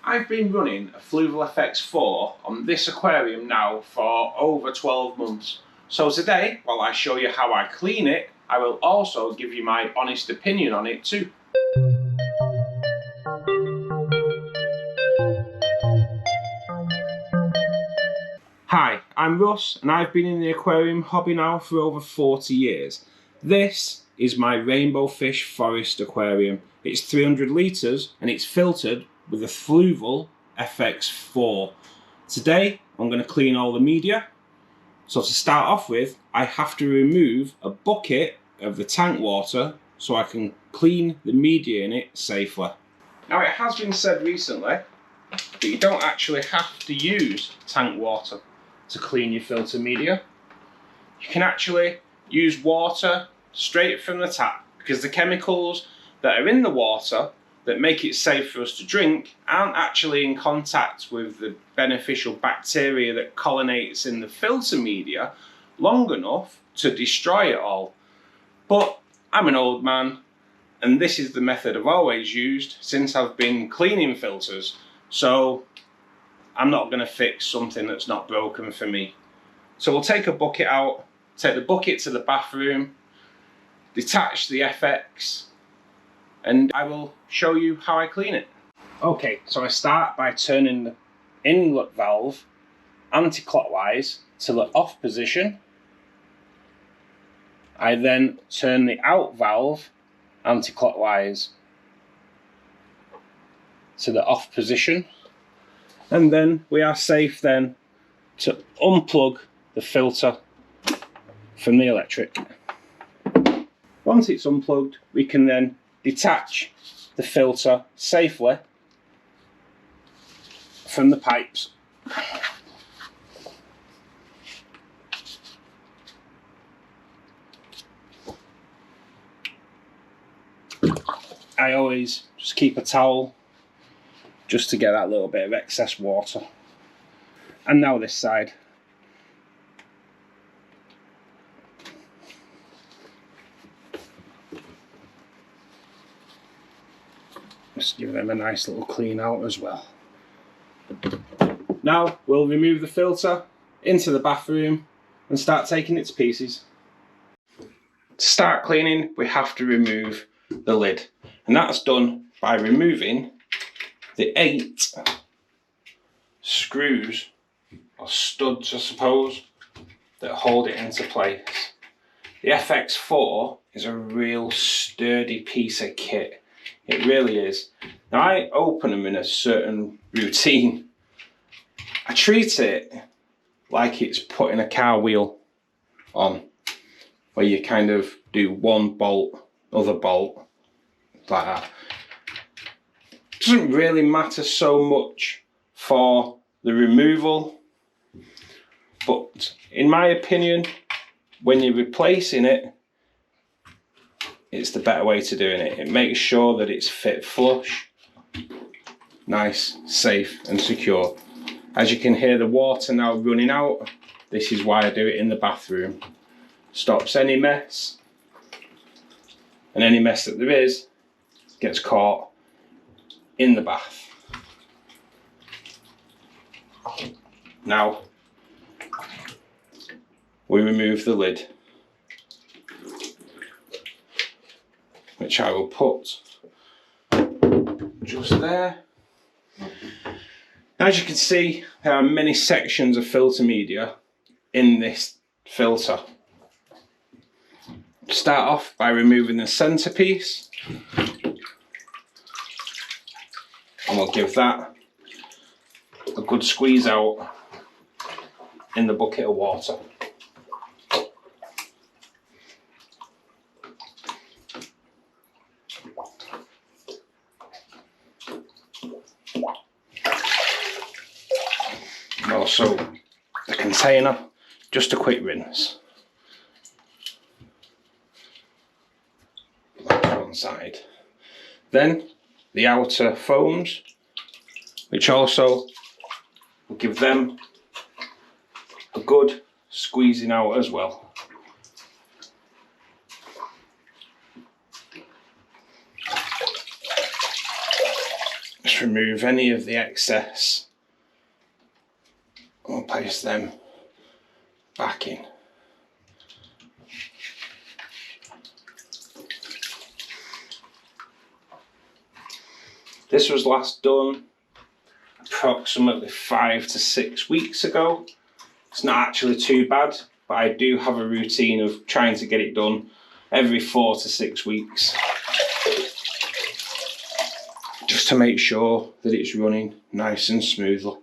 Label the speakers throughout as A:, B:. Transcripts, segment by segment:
A: I've been running a Fluval FX4 on this aquarium now for over 12 months. So today, while I show you how I clean it, I will also give you my honest opinion on it too. Hi, I'm Russ and I've been in the aquarium hobby now for over 40 years. This is my Rainbowfish Forest aquarium. It's 300 litres and it's filtered with a Fluval FX4. Today I'm going to clean all the media. So to start off with, I have to remove a bucket of the tank water so I can clean the media in it safely. Now it has been said recently that you don't actually have to use tank water to clean your filter media. You can actually use water straight from the tap because the chemicals that are in the water that make it safe for us to drink aren't actually in contact with the beneficial bacteria that colonies in the filter media long enough to destroy it all. But I'm an old man and this is the method I've always used since I've been cleaning filters, so I'm not going to fix something that's not broken for me. So we'll take a bucket out, take the bucket to the bathroom, detach the FX, and I will show you how I clean it. Okay, so I start by turning the inlet valve anti-clockwise to the off position. I then turn the out valve anti-clockwise to the off position. And then we are safe then to unplug the filter from the electric. Once it's unplugged, we can then detach the filter safely from the pipes. I always just keep a towel just to get that little bit of excess water. And now this side. Just give them a nice little clean out as well. Now we'll remove the filter into the bathroom and start taking it to pieces. To start cleaning, we have to remove the lid, and that's done by removing the 8 screws or studs, I suppose, that hold it into place. The FX4 is a real sturdy piece of kit. It really is. Now I open them in a certain routine. I treat it like it's putting a car wheel on, where you kind of do one bolt, other bolt, like that. It doesn't really matter so much for the removal, but in my opinion, when you're replacing it, it's the better way to doing it. It makes sure that it's fit flush, nice, safe and secure. As you can hear the water now running out, this is why I do it in the bathroom. Stops any mess, and any mess that there is gets caught in the bath. Now we remove the lid, which I will put just there. As you can see, there are many sections of filter media in this filter. Start off by removing the centerpiece, and we'll give that a good squeeze out in the bucket of water. And also the container, just a quick rinse. One side. Then the outer foams, which also will give them a good squeezing out as well. Just just remove any of the excess. We'll place them back in. This was last done approximately 5 to 6 weeks ago. It's not actually too bad, but I do have a routine of trying to get it done every 4 to 6 weeks. Just to make sure that it's running nice and smoothly.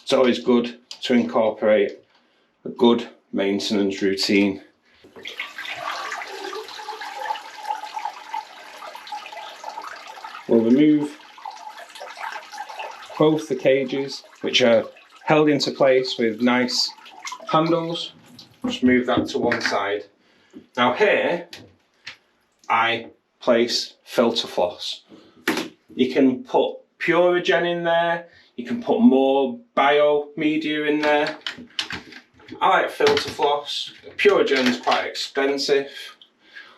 A: It's always good to incorporate a good maintenance routine. We'll remove both the cages, which are held into place with nice handles. Just move that to one side. Now here, I place filter floss. You can put Purigen in there, you can put more bio media in there. I like filter floss. Purigen is quite expensive,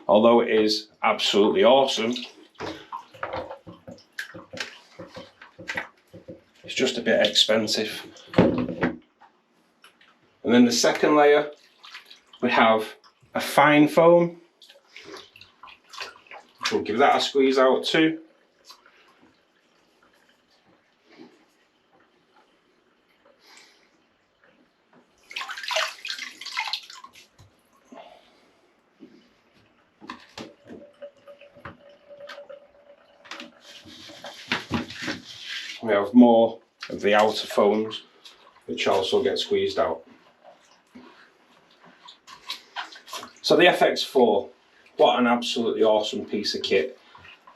A: although it is absolutely awesome. It's just a bit expensive. And then the second layer, we have a fine foam. We'll give that a squeeze out too. We have more of the outer foams, which also get squeezed out. So the FX4, what an absolutely awesome piece of kit.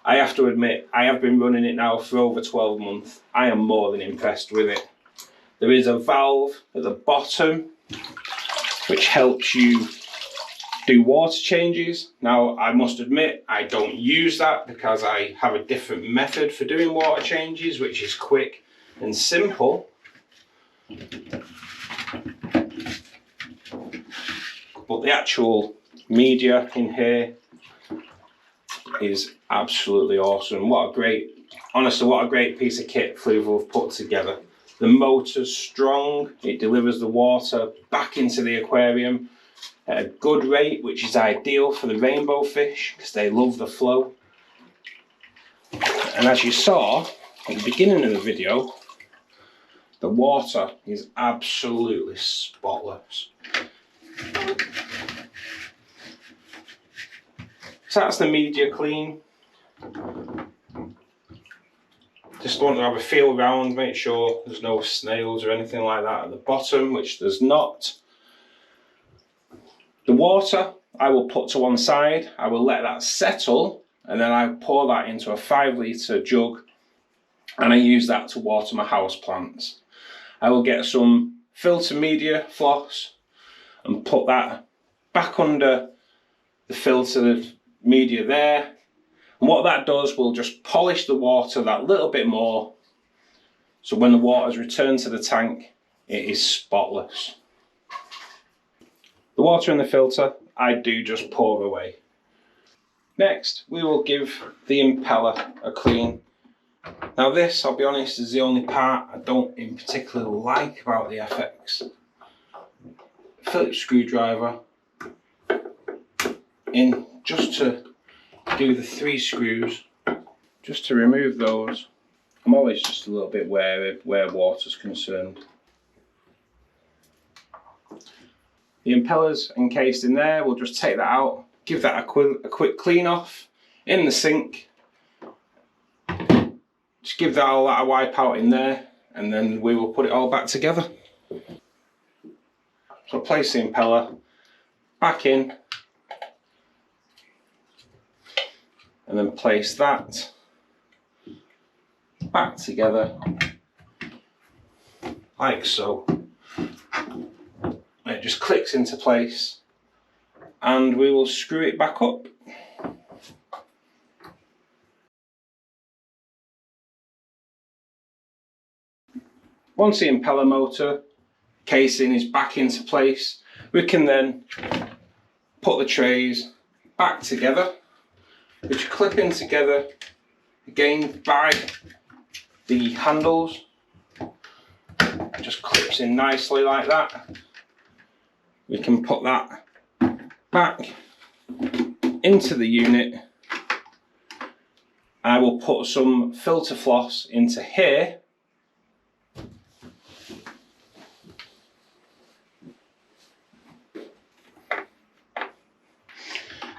A: I have to admit, I have been running it now for over 12 months. I am more than impressed with it. There is a valve at the bottom, which helps you do water changes. Now, I must admit, I don't use that because I have a different method for doing water changes, which is quick and simple. But the actual media in here is absolutely awesome. What a great, honestly, what a great piece of kit Fluval have put together. The motor's strong, it delivers the water back into the aquarium at a good rate, which is ideal for the Rainbowfish because they love the flow. And as you saw at the beginning of the video, the water is absolutely spotless. So that's the media clean. Just want to have a feel around, make sure there's no snails or anything like that at the bottom, which there's not. The water I will put to one side, I will let that settle, and then I pour that into a 5 litre jug and I use that to water my house plants. I will get some filter media floss and put that back under the filtered media there. And what that does will just polish the water that little bit more, so when the water's returned to the tank, it is spotless. The water in the filter, I do just pour away. Next, we will give the impeller a clean. Now this, I'll be honest, is the only part I don't in particular like about the FX. Phillips screwdriver in just to do the 3 screws, just to remove those. I'm always just a little bit wary where water's concerned. The impeller's encased in there, we'll just take that out, give that a quick clean off in the sink. Just give that all a wipe out in there, and then we will put it all back together. So place the impeller back in, and then place that back together, like so. It just clicks into place, and we will screw it back up. Once the impeller motor casing is back into place, we can then put the trays back together, which clip in together again by the handles. It just clips in nicely like that. We can put that back into the unit. I will put some filter floss into here.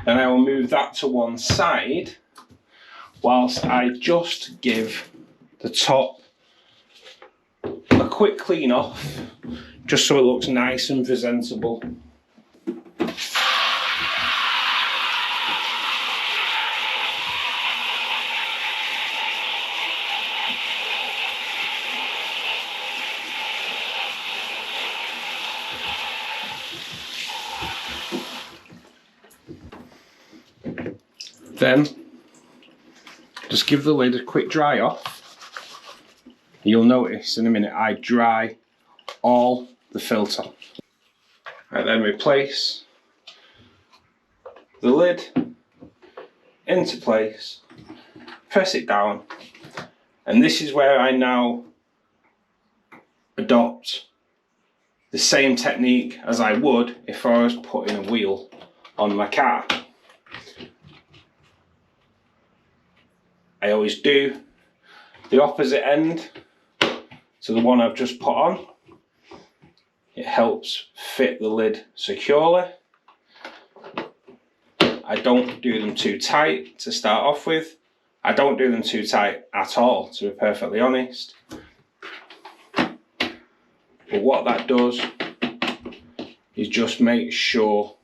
A: And I will move that to one side whilst I just give the top a quick clean off, just so it looks nice and presentable. Then just give the lid a quick dry off. You'll notice in a minute I dry all the filter. I then replace the lid into place, press it down, and this is where I now adopt the same technique as I would if I was putting a wheel on my car. I always do the opposite end to the one I've just put on. It helps fit the lid securely. I don't do them too tight to start off with. I don't do them too tight at all, to be perfectly honest. But what that does is just make sure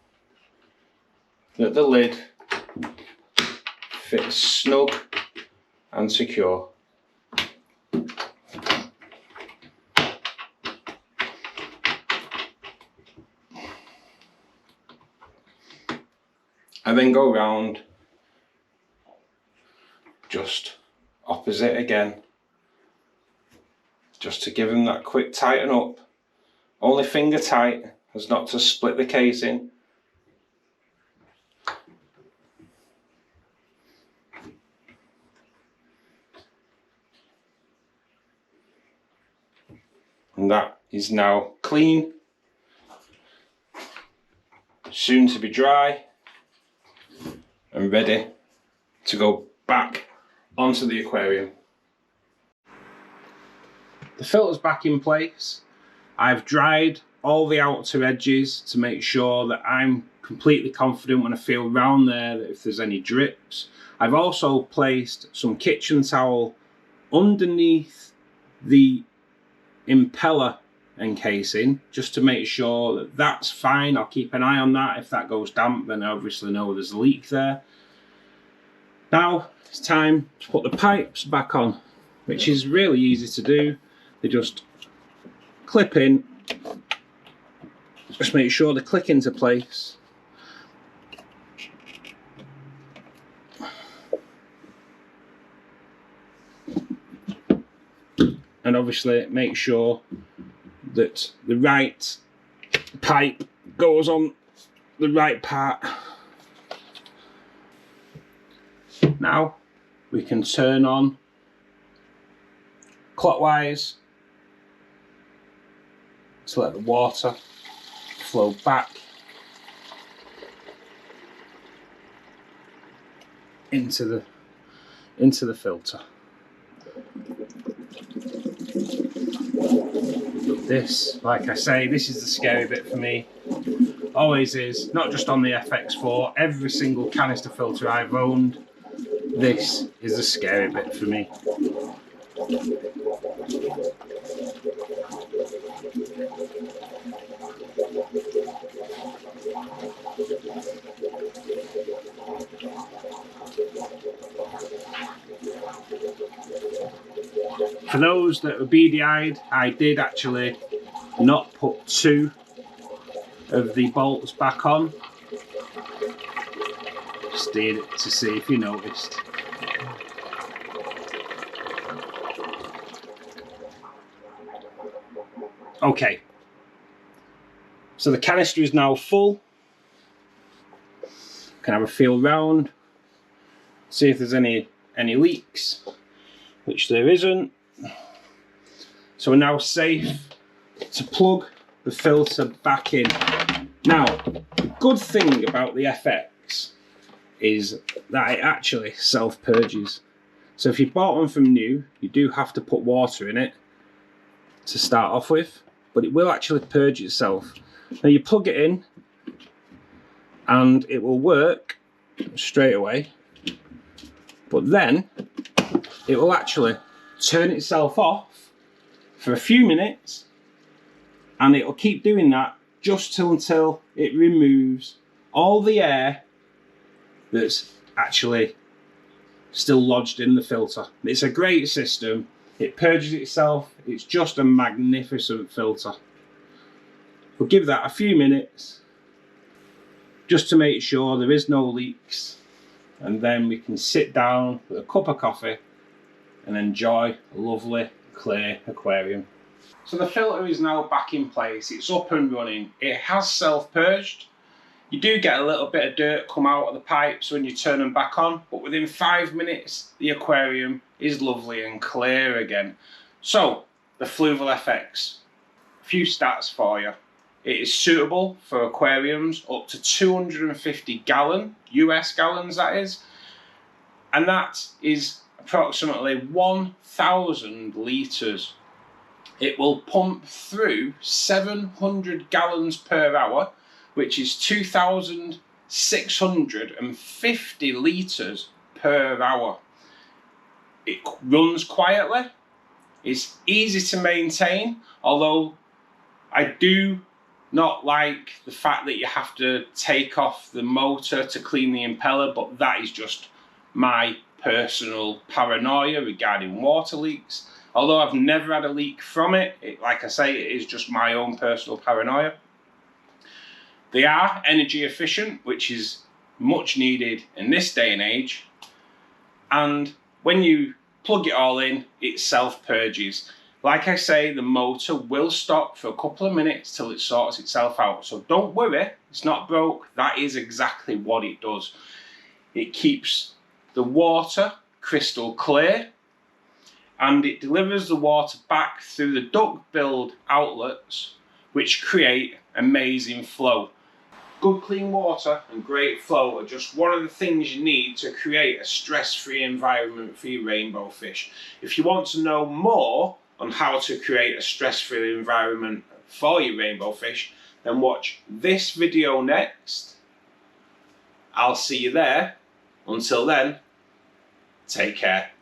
A: that the lid fits snug and secure. I then go round just opposite again, just to give them that quick tighten up. Only finger tight, as not to split the casing. And that is now clean, soon to be dry, and ready to go back onto the aquarium. The filter's back in place. I've dried all the outer edges to make sure that I'm completely confident when I feel round there that if there's any drips. I've also placed some kitchen towel underneath the impeller encasing just to make sure that that's fine. I'll keep an eye on that. If that goes damp, then I obviously know there's a leak there. Now it's time to put the pipes back on, which is really easy to do. They just clip in, just make sure they click into place. And obviously make sure that the right pipe goes on the right part. Now we can turn on clockwise to let the water flow back into the filter. This, like I say, this is the scary bit for me. Always is, not just on the FX4, every single canister filter I've owned, this is the scary bit for me. For those that are beady-eyed, I did actually not put 2 of the bolts back on. Just did it to see if you noticed. Okay, so the canister is now full. can have a feel round, see if there's any leaks, which there isn't. So we're now safe to plug the filter back in. Now, the good thing about the FX is that it actually self-purges. So if you bought one from new, you do have to put water in it to start off with, but it will actually purge itself. Now you plug it in and it will work straight away, but then it will actually turn itself off for a few minutes, and it will keep doing that just until it removes all the air that's actually still lodged in the filter. It's a great system. It purges itself. It's just a magnificent filter. We'll give that a few minutes just to make sure there is no leaks, and then we can sit down with a cup of coffee and enjoy a lovely clear aquarium. So the filter is now back in place. It's up and running. It has self-purged. You do get a little bit of dirt come out of the pipes when you turn them back on, but within 5 minutes the aquarium is lovely and clear again. So the Fluval FX, a few stats for you. It is suitable for aquariums up to 250 gallon, US gallons that is, and that is approximately 1,000 litres. It will pump through 700 gallons per hour, which is 2,650 litres per hour. It runs quietly, it's easy to maintain, although I do not like the fact that you have to take off the motor to clean the impeller, but that is just my personal paranoia regarding water leaks. Although I've never had a leak from it, like I say, it is just my own personal paranoia. They are energy efficient, which is much needed in this day and age. And when you plug it all in, it self-purges. Like I say, the motor will stop for a couple of minutes till it sorts itself out. So don't worry, it's not broke. That is exactly what it does. It keeps the water crystal clear, and it delivers the water back through the duct-filled outlets, which create amazing flow. Good clean water and great flow are just one of the things you need to create a stress-free environment for your rainbow fish. If you want to know more on how to create a stress-free environment for your rainbow fish, then watch this video next. I'll see you there. Until then, take care.